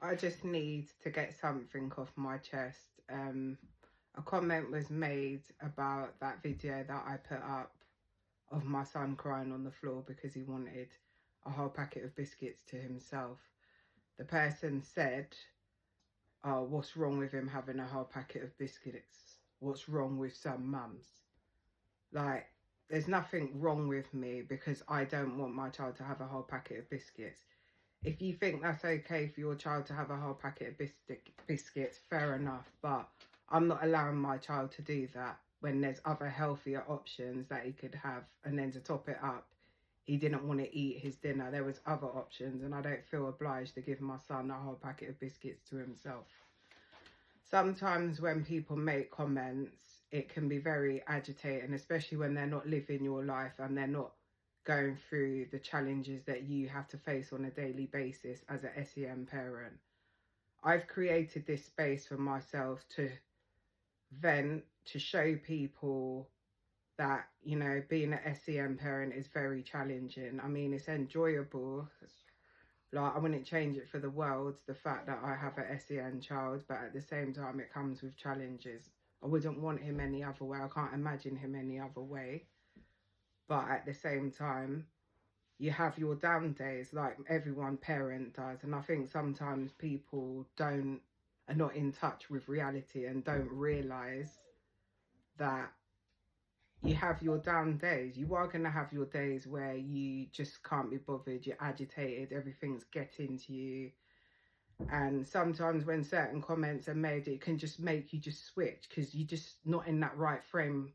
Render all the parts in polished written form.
I just need to get something off my chest. A comment was made about that video that I put up of my son crying on the floor because he wanted a whole packet of biscuits to himself. The person said, oh, what's wrong with him having a whole packet of biscuits? What's wrong with some mums? Like, there's nothing wrong with me because I don't want my child to have a whole packet of biscuits. If you think that's okay for your child to have a whole packet of biscuits, fair enough. But I'm not allowing my child to do that when there's other healthier options that he could have. And then to top it up, he didn't want to eat his dinner. There was other options, and I don't feel obliged to give my son a whole packet of biscuits to himself. Sometimes when people make comments, it can be very agitating, especially when they're not living your life and they're not going through the challenges that you have to face on a daily basis as a SEN parent. I've created this space for myself to vent, to show people that, you know, being an SEN parent is very challenging. I mean, it's enjoyable. Like, I wouldn't change it for the world, the fact that I have a SEN child, but at the same time, it comes with challenges. I wouldn't want him any other way. I can't imagine him any other way. But at the same time, you have your down days like everyone parent does. And I think sometimes people are not in touch with reality and don't realise that you have your down days. You are going to have your days where you just can't be bothered, you're agitated, everything's getting to you. And sometimes when certain comments are made, it can just make you just switch because you're just not in that right frame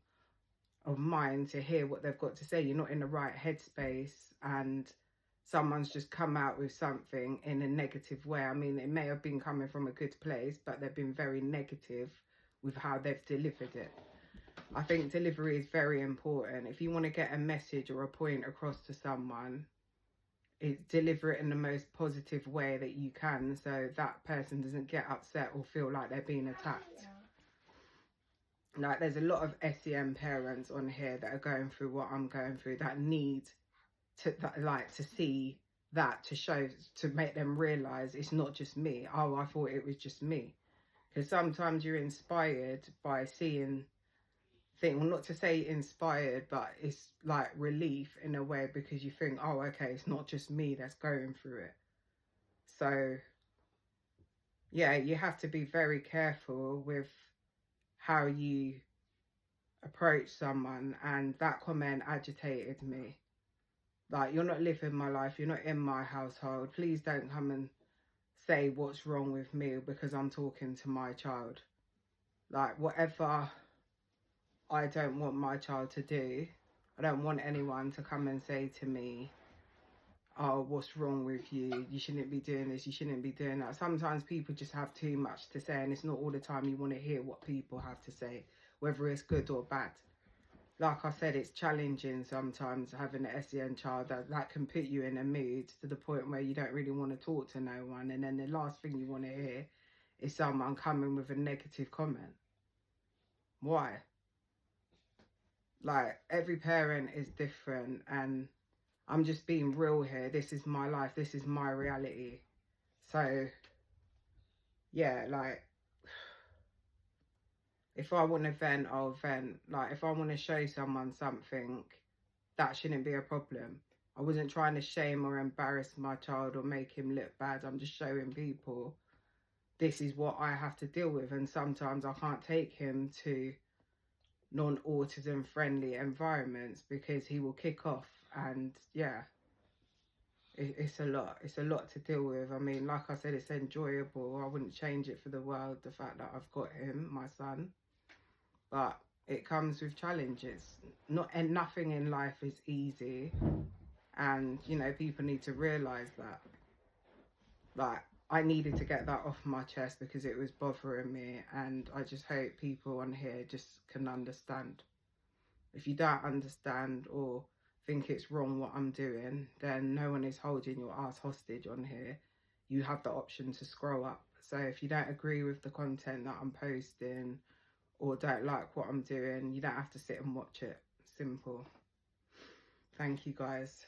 of mind to hear what they've got to say. You're not in the right headspace, and someone's just come out with something in a negative way. I mean, it may have been coming from a good place, but they've been very negative with how they've delivered it. I think delivery is very important. If you want to get a message or a point across to someone, deliver it in the most positive way that you can, so that person doesn't get upset or feel like they're being attacked. Like, there's a lot of SEN parents on here that are going through what I'm going through, that need to see that, to show, to make them realise it's not just me. Oh, I thought it was just me. Because sometimes you're inspired by seeing things, well, not to say inspired, but it's like relief in a way, because you think, oh, okay, it's not just me that's going through it. So, yeah, you have to be very careful with how you approach someone, and that comment agitated me. Like, you're not living my life, you're not in my household. Please don't come and say what's wrong with me because I'm talking to my child. Like, whatever I don't want my child to do, I don't want anyone to come and say to me, oh, what's wrong with you? You shouldn't be doing this, you shouldn't be doing that. Sometimes people just have too much to say, and it's not all the time you want to hear what people have to say, whether it's good or bad. Like I said, it's challenging sometimes having an SEN child that can put you in a mood to the point where you don't really want to talk to no one. And then the last thing you want to hear is someone coming with a negative comment. Why? Like, every parent is different, and I'm just being real here. This is my life. This is my reality. So, yeah, like, if I want to vent, I'll vent. Like, if I want to show someone something, that shouldn't be a problem. I wasn't trying to shame or embarrass my child or make him look bad. I'm just showing people this is what I have to deal with. And sometimes I can't take him to non-autism friendly environments because he will kick off. And yeah, it's a lot to deal with. I mean, like I said, it's enjoyable. I wouldn't change it for the world, the fact that I've got him, my son, but it comes with challenges. Nothing in life is easy, and you know, people need to realize that. Like, I needed to get that off my chest because it was bothering me, and I just hope people on here just can understand. If you don't understand or think it's wrong what I'm doing, then no one is holding your ass hostage on here. You have the option to scroll up. So if you don't agree with the content that I'm posting or don't like what I'm doing, you don't have to sit and watch it. Simple. Thank you, guys.